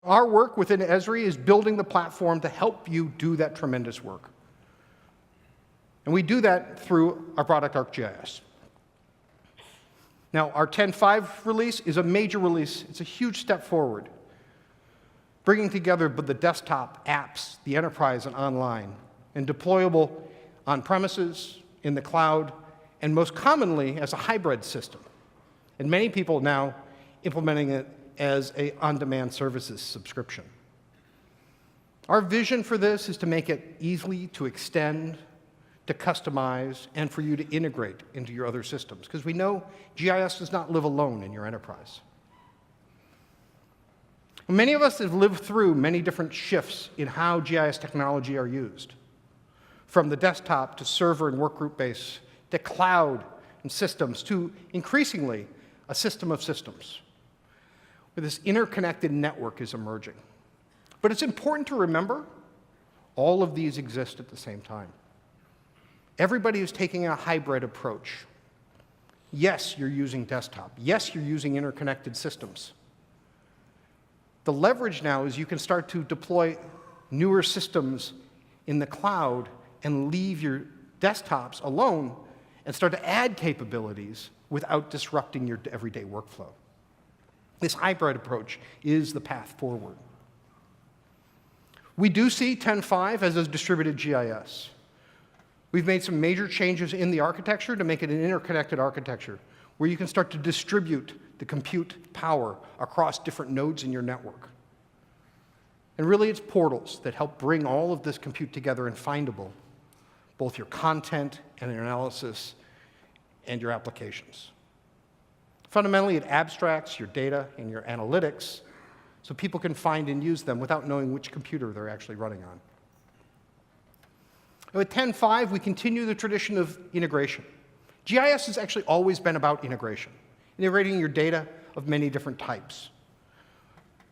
Our work within Esri is building the platform to help you do that tremendous work. And we do that through our product ArcGIS. Now, our 10.5 release is a major release. It's a huge step forward, bringing together the desktop apps, the enterprise, and online, and deployable on premises, in the cloud, and most commonly as a hybrid system. And many people now implementing it as an on-demand services subscription. Our vision for this is to make it easy to extend, to customize, and for you to integrate into your other systems, because we know GIS does not live alone in your enterprise. Many of us have lived through many different shifts in how GIS technology are used, from the desktop to server and workgroup base, to cloud and systems, to increasingly a system of systems, where this interconnected network is emerging. But it's important to remember all of these exist at the same time. Everybody is taking a hybrid approach. Yes, you're using desktop. Yes, you're using interconnected systems. The leverage now is you can start to deploy newer systems in the cloud and leave your desktops alone and start to add capabilities without disrupting your everyday workflow. This hybrid approach is the path forward. We do see 10.5 as a distributed GIS. We've made some major changes in the architecture to make it an interconnected architecture, where you can start to distribute the compute power across different nodes in your network. And really, it's portals that help bring all of this compute together and findable, both your content and your analysis and your applications. Fundamentally, it abstracts your data and your analytics so people can find and use them without knowing which computer they're actually running on. With 10.5, we continue the tradition of integration. GIS has actually always been about integration, integrating your data of many different types.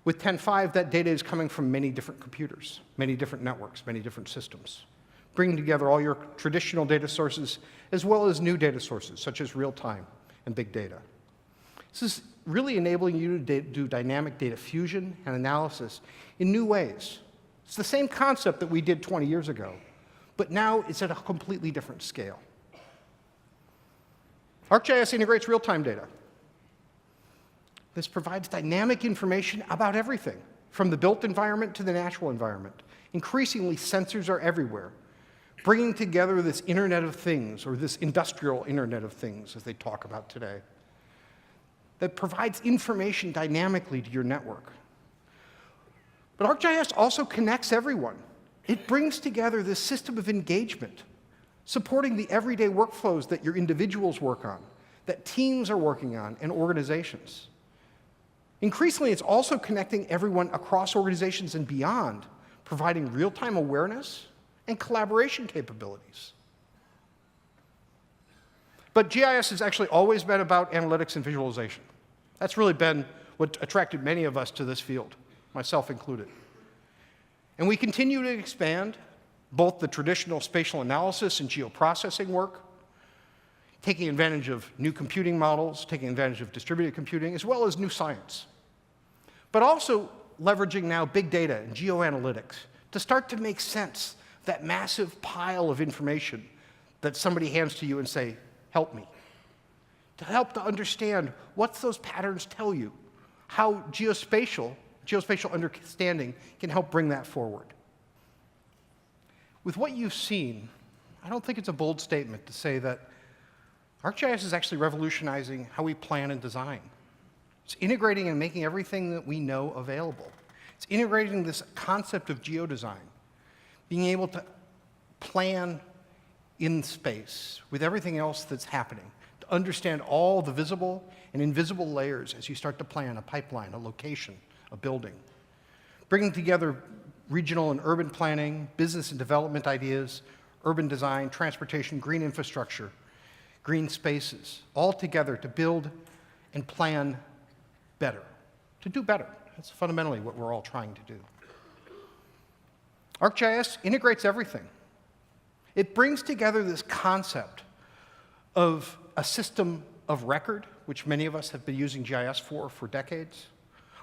With 10.5, that data is coming from many different computers, many different networks, many different systems, bringing together all your traditional data sources as well as new data sources, such as real-time and big data. This is really enabling you to do dynamic data fusion and analysis in new ways. It's the same concept that we did 20 years ago, but now it's at a completely different scale. ArcGIS integrates real-time data. This provides dynamic information about everything, from the built environment to the natural environment. Increasingly, sensors are everywhere, bringing together this Internet of Things, or this industrial Internet of Things, as they talk about today, that provides information dynamically to your network. But ArcGIS also connects everyone. It brings together this system of engagement, supporting the everyday workflows that your individuals work on, that teams are working on, and organizations. Increasingly, it's also connecting everyone across organizations and beyond, providing real-time awareness and collaboration capabilities. But GIS has actually always been about analytics and visualization. That's really been what attracted many of us to this field, myself included. And we continue to expand both the traditional spatial analysis and geoprocessing work, taking advantage of new computing models, taking advantage of distributed computing, as well as new science. But also leveraging now big data and geoanalytics to start to make sense of that massive pile of information that somebody hands to you and say, help me. To help to understand what those patterns tell you, how geospatial understanding can help bring that forward. With what you've seen, I don't think it's a bold statement to say that ArcGIS is actually revolutionizing how we plan and design. It's integrating and making everything that we know available. It's integrating this concept of geodesign, being able to plan in space with everything else that's happening, to understand all the visible and invisible layers as you start to plan a pipeline, a location, a building. Bringing together regional and urban planning, business and development ideas, urban design, transportation, green infrastructure, green spaces, all together to build and plan better, to do better. That's fundamentally what we're all trying to do. ArcGIS integrates everything. It brings together this concept of a system of record, which many of us have been using GIS for decades,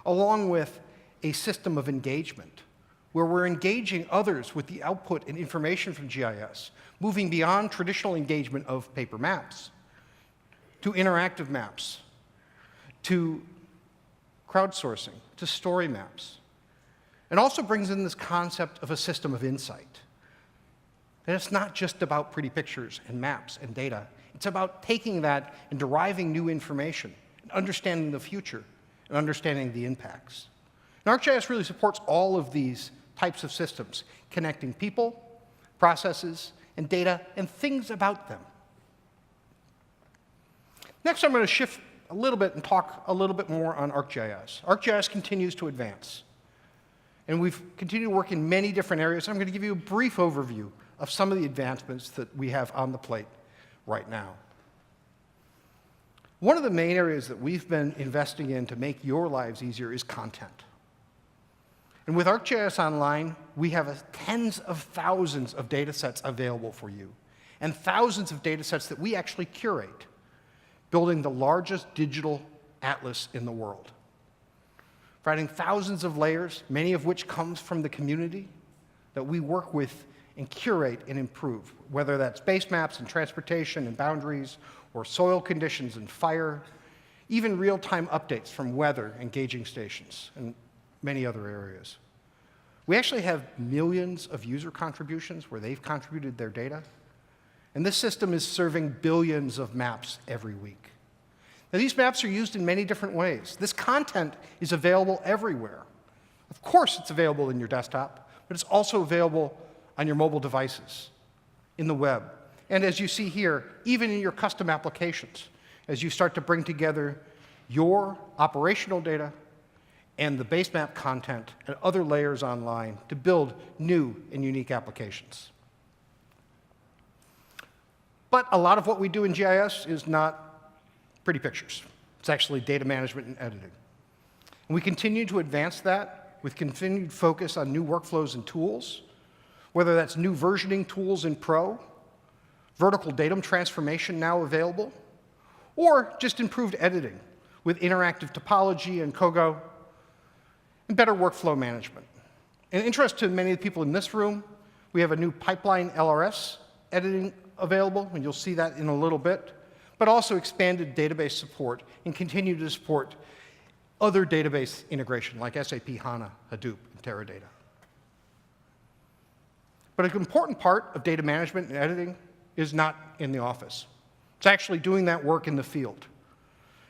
along with a system of engagement, where we're engaging others with the output and information from GIS, moving beyond traditional engagement of paper maps to interactive maps, to crowdsourcing, to story maps. It also brings in this concept of a system of insight. And it's not just about pretty pictures and maps and data. It's about taking that and deriving new information, and understanding the future, and understanding the impacts. And ArcGIS really supports all of these types of systems, connecting people, processes, and data, and things about them. Next, I'm going to shift a little bit and talk a little bit more on ArcGIS. ArcGIS continues to advance. And we've continued to work in many different areas. I'm going to give you a brief overview of some of the advancements that we have on the plate right now. One of the main areas that we've been investing in to make your lives easier is content. And with ArcGIS Online, we have tens of thousands of data sets available for you, and thousands of data sets that we actually curate, building the largest digital atlas in the world. Providing thousands of layers, many of which comes from the community that we work with and curate and improve, whether that's base maps and transportation and boundaries, or soil conditions and fire, even real-time updates from weather and gauging stations, and many other areas. We actually have millions of user contributions where they've contributed their data, and this system is serving billions of maps every week. Now, these maps are used in many different ways. This content is available everywhere. Of course, it's available in your desktop, but it's also available on your mobile devices, in the web, and as you see here, even in your custom applications, as you start to bring together your operational data and the base map content and other layers online to build new and unique applications. But a lot of what we do in GIS is not pretty pictures. It's actually data management and editing. And we continue to advance that with continued focus on new workflows and tools, whether that's new versioning tools in Pro, vertical datum transformation now available, or just improved editing with interactive topology and Kogo, and better workflow management. In interest to many of the people in this room, we have a new pipeline LRS editing available, and you'll see that in a little bit, but also expanded database support and continue to support other database integration like SAP HANA, Hadoop, and Teradata. But an important part of data management and editing is not in the office. It's actually doing that work in the field.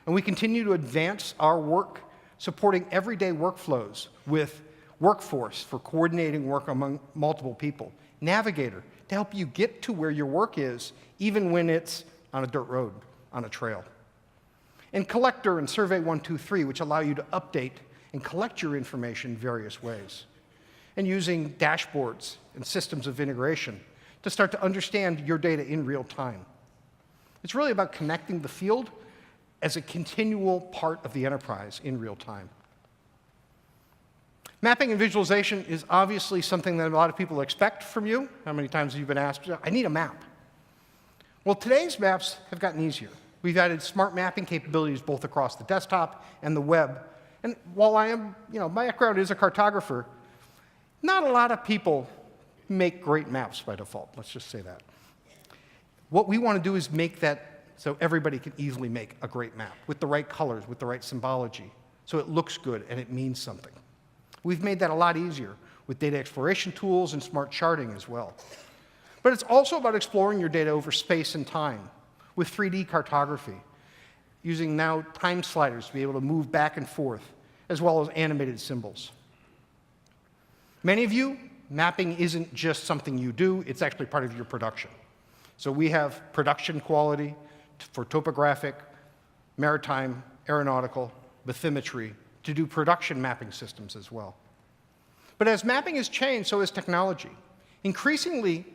And we continue to advance our work supporting everyday workflows with Workforce for coordinating work among multiple people, Navigator to help you get to where your work is, even when it's on a dirt road, on a trail, and Collector and Survey 123, which allow you to update and collect your information in various ways, and using dashboards and systems of integration to start to understand your data in real time. It's really about connecting the field as a continual part of the enterprise in real time. Mapping and visualization is obviously something that a lot of people expect from you. How many times have you been asked, I need a map? Well, today's maps have gotten easier. We've added smart mapping capabilities both across the desktop and the web. And while I am, my background is a cartographer, not a lot of people make great maps by default. Let's just say that. What we want to do is make that so everybody can easily make a great map with the right colors, with the right symbology, so it looks good and it means something. We've made that a lot easier with data exploration tools and smart charting as well. But it's also about exploring your data over space and time with 3D cartography, using now time sliders to be able to move back and forth, as well as animated symbols. Many of you, mapping isn't just something you do, it's actually part of your production. So we have production quality for topographic, maritime, aeronautical, bathymetry, to do production mapping systems as well. But as mapping has changed, so has technology. Increasingly,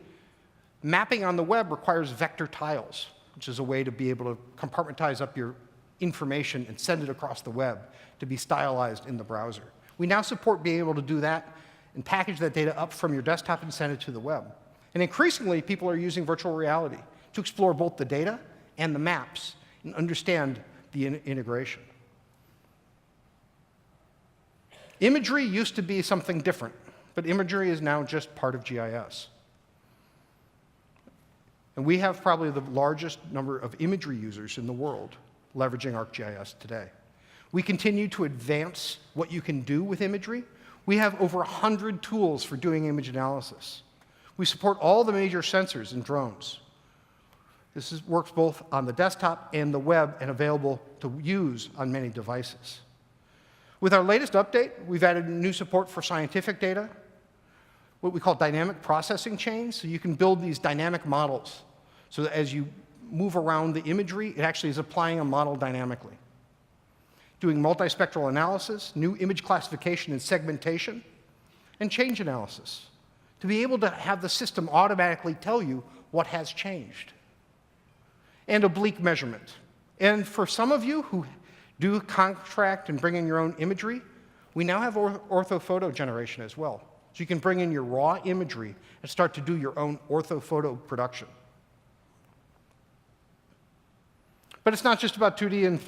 mapping on the web requires vector tiles, which is a way to be able to compartmentize up your information and send it across the web to be stylized in the browser. We now support being able to do that and package that data up from your desktop and send it to the web. And increasingly, people are using virtual reality to explore both the data and the maps and understand the integration. Imagery used to be something different, but imagery is now just part of GIS. And we have probably the largest number of imagery users in the world leveraging ArcGIS today. We continue to advance what you can do with imagery. We have over 100 tools for doing image analysis. We support all the major sensors and drones. This works both on the desktop and the web and available to use on many devices. With our latest update, we've added new support for scientific data, what we call dynamic processing chains, so you can build these dynamic models so that as you move around the imagery, it actually is applying a model dynamically. Doing multispectral analysis, new image classification and segmentation, and change analysis, to be able to have the system automatically tell you what has changed. And oblique measurement. And for some of you who do contract and bring in your own imagery, we now have orthophoto generation as well. So you can bring in your raw imagery and start to do your own orthophoto production. But it's not just about 2D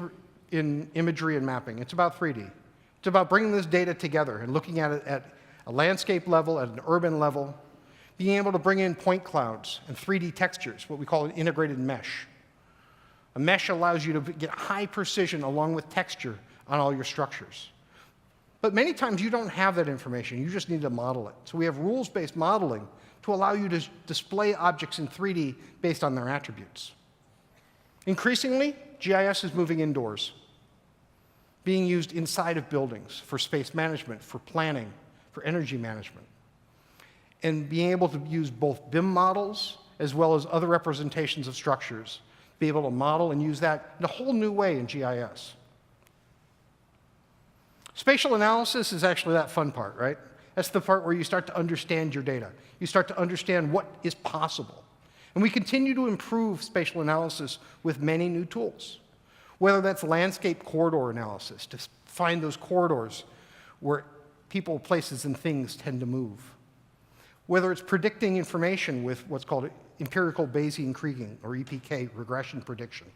in imagery and mapping. It's about 3D. It's about bringing this data together and looking at it at a landscape level, at an urban level, being able to bring in point clouds and 3D textures, what we call an integrated mesh. A mesh allows you to get high precision along with texture on all your structures. But many times you don't have that information. You just need to model it. So we have rules-based modeling to allow you to display objects in 3D based on their attributes. Increasingly, GIS is moving indoors, being used inside of buildings for space management, for planning, for energy management, and being able to use both BIM models as well as other representations of structures, be able to model and use that in a whole new way in GIS. Spatial analysis is actually that fun part, right? That's the part where you start to understand your data. You start to understand what is possible. And we continue to improve spatial analysis with many new tools, whether that's landscape corridor analysis, to find those corridors where people, places, and things tend to move, whether it's predicting information with what's called empirical Bayesian kriging, or EPK, regression prediction.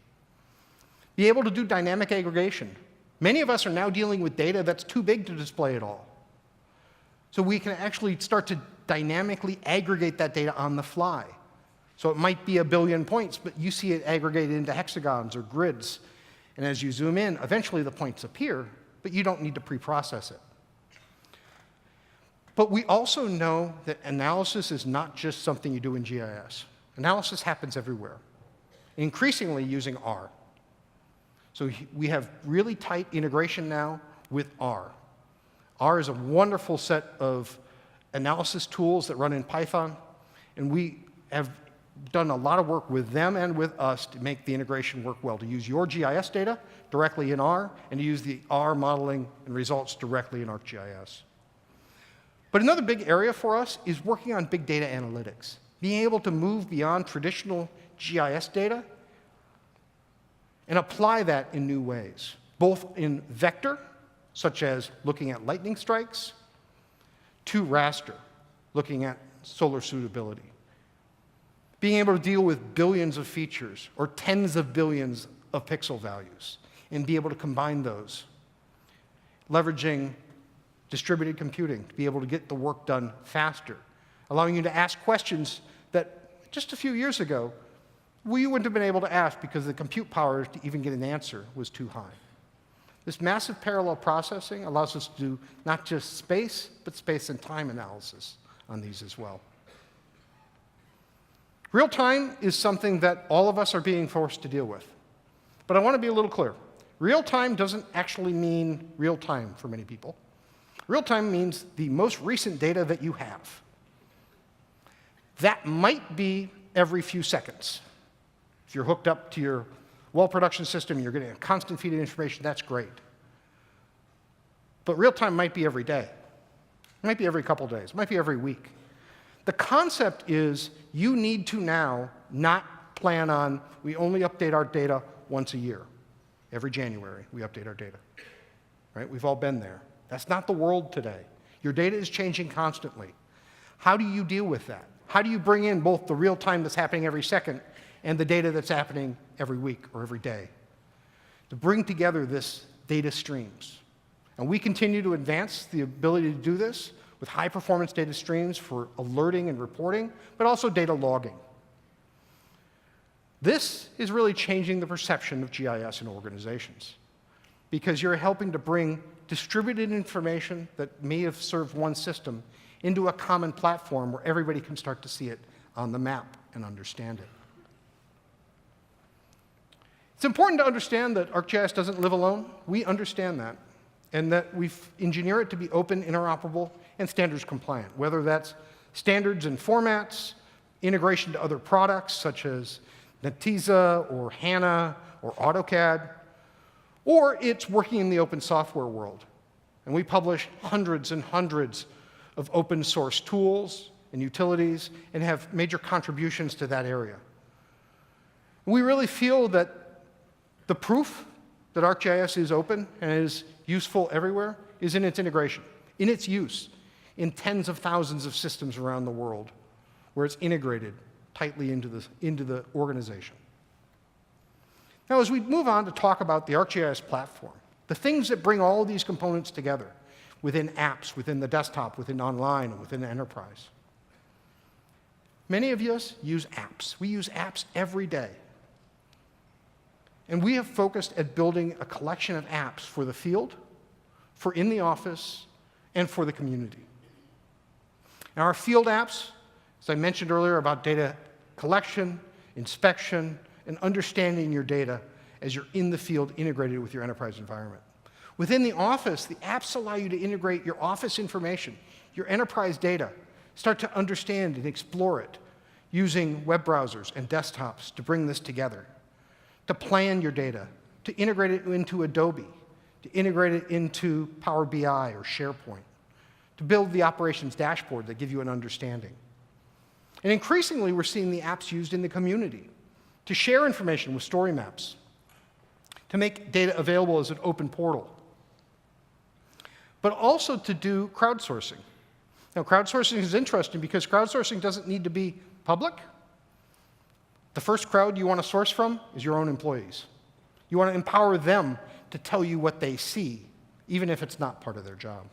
Be able to do dynamic aggregation. Many of us are now dealing with data that's too big to display at all. So we can actually start to dynamically aggregate that data on the fly. So it might be 1 billion points, but you see it aggregated into hexagons or grids. And as you zoom in, eventually the points appear, but you don't need to pre-process it. But we also know that analysis is not just something you do in GIS. Analysis happens everywhere, increasingly using R. So we have really tight integration now with R. R is a wonderful set of analysis tools that run in Python, and we have done a lot of work with them and with us to make the integration work well, to use your GIS data directly in R, and to use the R modeling and results directly in ArcGIS. But another big area for us is working on big data analytics, being able to move beyond traditional GIS data and apply that in new ways, both in vector, such as looking at lightning strikes, to raster, looking at solar suitability. Being able to deal with billions of features or tens of billions of pixel values and be able to combine those. Leveraging distributed computing to be able to get the work done faster, allowing you to ask questions that just a few years ago we wouldn't have been able to ask because the compute power to even get an answer was too high. This massive parallel processing allows us to do not just space, but space and time analysis on these as well. Real time is something that all of us are being forced to deal with. But I want to be a little clear. Real time doesn't actually mean real time for many people. Real time means the most recent data that you have. That might be every few seconds. If you're hooked up to your well production system, you're getting a constant feed of information, that's great. But real time might be every day. It might be every couple days. It might be every week. The concept is you need to now not plan on, we only update our data once a year. Every January, we update our data. Right? We've all been there. That's not the world today. Your data is changing constantly. How do you deal with that? How do you bring in both the real time that's happening every second and the data that's happening every week or every day, to bring together this data streams. And we continue to advance the ability to do this with high-performance data streams for alerting and reporting, but also data logging. This is really changing the perception of GIS in organizations, because you're helping to bring distributed information that may have served one system into a common platform where everybody can start to see it on the map and understand it. It's important to understand that ArcGIS doesn't live alone. We understand that, and that we've engineered it to be open, interoperable, and standards compliant, whether that's standards and formats, integration to other products such as Netezza or HANA or AutoCAD, or it's working in the open software world. And we publish hundreds and hundreds of open source tools and utilities and have major contributions to that area. We really feel that the proof that ArcGIS is open and is useful everywhere is in its integration, in its use, in tens of thousands of systems around the world, where it's integrated tightly into the organization. Now, as we move on to talk about the ArcGIS platform, the things that bring all of these components together within apps, within the desktop, within online, and within the enterprise. Many of us use apps. We use apps every day. And we have focused at building a collection of apps for the field, for in the office, and for the community. Now, our field apps, as I mentioned earlier, about data collection, inspection, and understanding your data as you're in the field integrated with your enterprise environment. Within the office, the apps allow you to integrate your office information, your enterprise data, start to understand and explore it using web browsers and desktops to bring this together, to plan your data, to integrate it into Adobe, to integrate it into Power BI or SharePoint, to build the operations dashboard that give you an understanding. And increasingly, we're seeing the apps used in the community to share information with story maps, to make data available as an open portal, but also to do crowdsourcing. Now, crowdsourcing is interesting because crowdsourcing doesn't need to be public. The first crowd you want to source from is your own employees. You want to empower them to tell you what they see, even if it's not part of their job.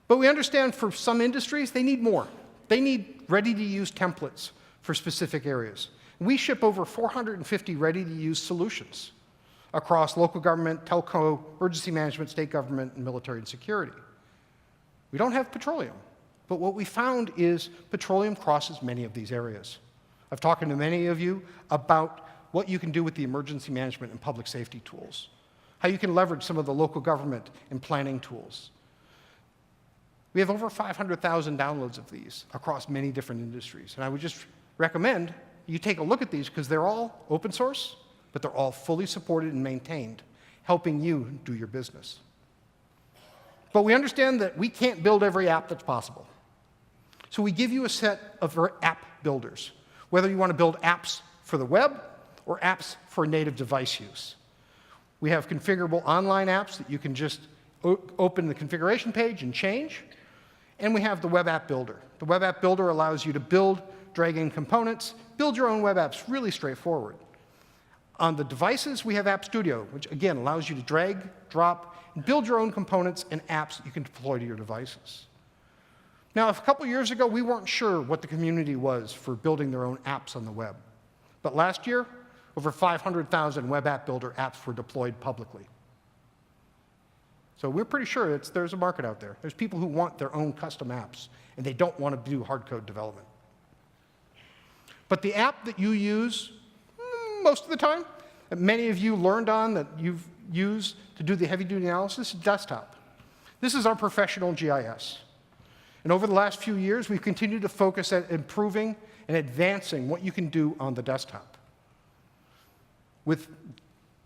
But we understand for some industries, they need more. They need ready-to-use templates for specific areas. We ship over 450 ready-to-use solutions across local government, telco, emergency management, state government, and military and security. We don't have petroleum, but what we found is petroleum crosses many of these areas. I've talked to many of you about what you can do with the emergency management and public safety tools, how you can leverage some of the local government and planning tools. We have over 500,000 downloads of these across many different industries, and I would just recommend you take a look at these because they're all open source, but they're all fully supported and maintained, helping you do your business. But we understand that we can't build every app that's possible. So we give you a set of app builders, whether you want to build apps for the web or apps for native device use. We have configurable online apps that you can just open the configuration page and change. And we have the web app builder. The web app builder allows you to build, drag in components, build your own web apps, really straightforward. On the devices, we have App Studio, which again allows you to drag, drop, and build your own components and apps you can deploy to your devices. Now, a couple years ago, we weren't sure what the community was for building their own apps on the web. But last year, over 500,000 web app builder apps were deployed publicly. So we're pretty sure there's a market out there. There's people who want their own custom apps, and they don't want to do hard code development. But the app that you use most of the time, that many of you learned on, that you've used to do the heavy-duty analysis, is desktop. This is our professional GIS. And over the last few years, we've continued to focus at improving and advancing what you can do on the desktop. With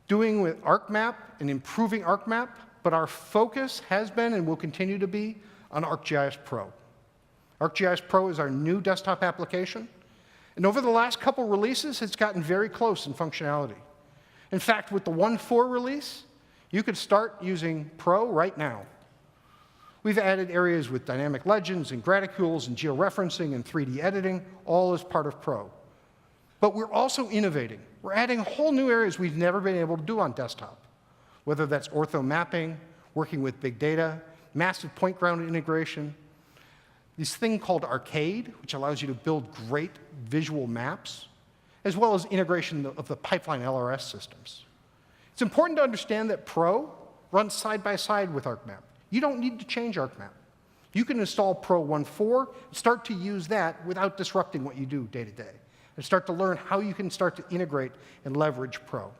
ArcMap and improving ArcMap, but our focus has been and will continue to be on ArcGIS Pro. ArcGIS Pro is our new desktop application. And over the last couple releases, it's gotten very close in functionality. In fact, with the 1.4 release, you could start using Pro right now. We've added areas with dynamic legends and graticules and georeferencing and 3D editing, all as part of Pro. But we're also innovating. We're adding whole new areas we've never been able to do on desktop, whether that's ortho mapping, working with big data, massive point cloud integration, this thing called Arcade, which allows you to build great visual maps, as well as integration of the pipeline LRS systems. It's important to understand that Pro runs side by side with ArcMap. You don't need to change ArcMap. You can install Pro 1.4 and start to use that without disrupting what you do day to day, and start to learn how you can start to integrate and leverage Pro.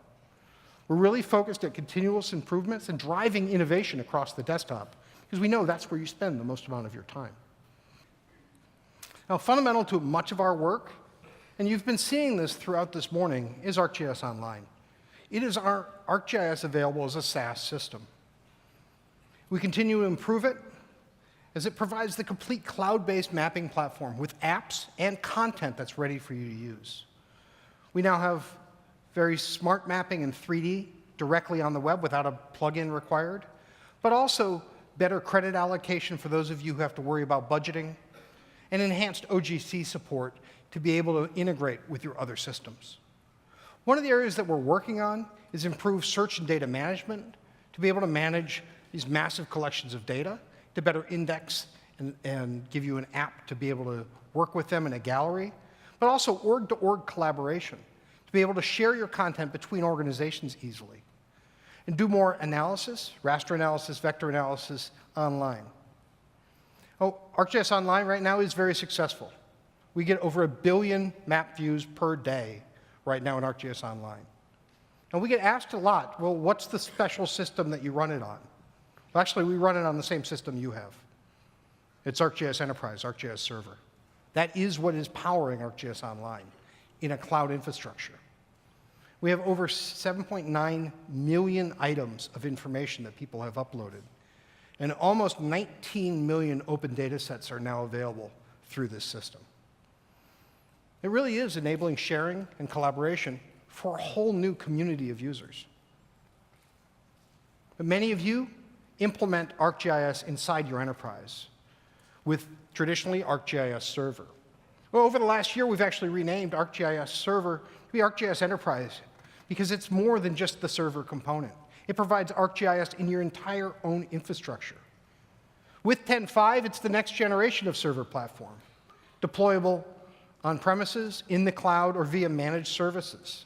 We're really focused at continuous improvements and driving innovation across the desktop, because we know that's where you spend the most amount of your time. Now, fundamental to much of our work, and you've been seeing this throughout this morning, is ArcGIS Online. It is our ArcGIS available as a SaaS system. We continue to improve it as it provides the complete cloud-based mapping platform with apps and content that's ready for you to use. We now have very smart mapping in 3D directly on the web without a plugin required, but also better credit allocation for those of you who have to worry about budgeting, and enhanced OGC support to be able to integrate with your other systems. One of the areas that we're working on is improved search and data management to be able to manage these massive collections of data, to better index and give you an app to be able to work with them in a gallery, but also org-to-org collaboration, to be able to share your content between organizations easily, and do more analysis, raster analysis, vector analysis online. Oh, ArcGIS Online right now is very successful. We get over 1 billion map views per day right now in ArcGIS Online. And we get asked a lot, well, what's the special system that you run it on? Well, actually, we run it on the same system you have. It's ArcGIS Enterprise, ArcGIS Server. That is what is powering ArcGIS Online in a cloud infrastructure. We have over 7.9 million items of information that people have uploaded, and almost 19 million open data sets are now available through this system. It really is enabling sharing and collaboration for a whole new community of users. But many of you implement ArcGIS inside your enterprise with traditionally ArcGIS Server. Well, over the last year, we've actually renamed ArcGIS Server to be ArcGIS Enterprise because it's more than just the server component. It provides ArcGIS in your entire own infrastructure. With 10.5, it's the next generation of server platform, deployable on premises, in the cloud, or via managed services.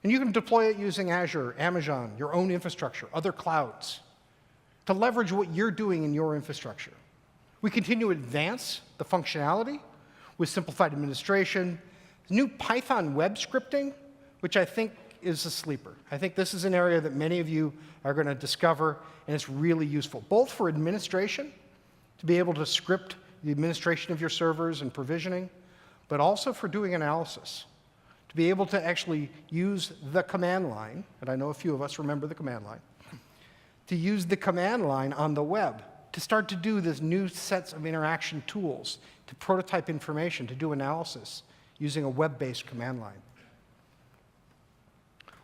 And you can deploy it using Azure, Amazon, your own infrastructure, other clouds, to leverage what you're doing in your infrastructure. We continue to advance the functionality with simplified administration, new Python web scripting, which I think is a sleeper. I think this is an area that many of you are going to discover, and it's really useful, both for administration, to be able to script the administration of your servers and provisioning, but also for doing analysis, to be able to actually use the command line, and I know a few of us remember the command line, to use the command line on the web to start to do this new sets of interaction tools, to prototype information, to do analysis using a web-based command line.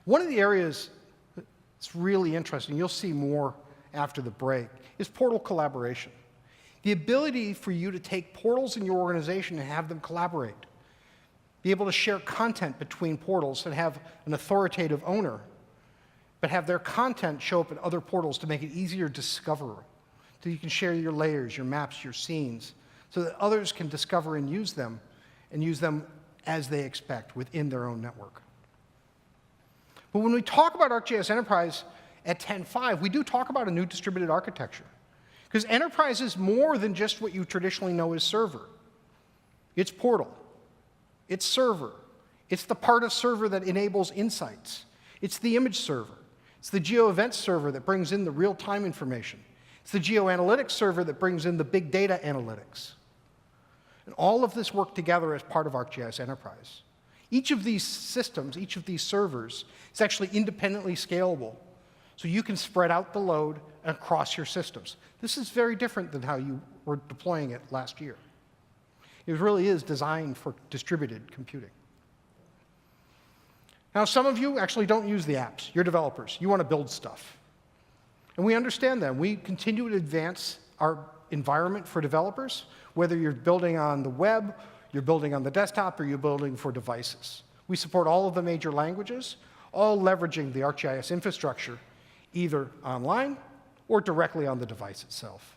One of the areas that's really interesting, you'll see more after the break, is portal collaboration. The ability for you to take portals in your organization and have them collaborate. Be able to share content between portals and have an authoritative owner, but have their content show up in other portals to make it easier to discover. So you can share your layers, your maps, your scenes, so that others can discover and use them as they expect within their own network. But when we talk about ArcGIS Enterprise at 10.5, we do talk about a new distributed architecture. Because enterprise is more than just what you traditionally know as server. It's portal. It's server. It's the part of server that enables insights. It's the image server. It's the geo-event server that brings in the real-time information. It's the geo-analytics server that brings in the big data analytics. And all of this work together as part of ArcGIS Enterprise. Each of these systems, each of these servers, is actually independently scalable. So you can spread out the load across your systems. This is very different than how you were deploying it last year. It really is designed for distributed computing. Now, some of you actually don't use the apps. You're developers. You want to build stuff. And we understand that. We continue to advance our environment for developers, whether you're building on the web, you're building on the desktop, or you're building for devices. We support all of the major languages, all leveraging the ArcGIS infrastructure, either online or directly on the device itself.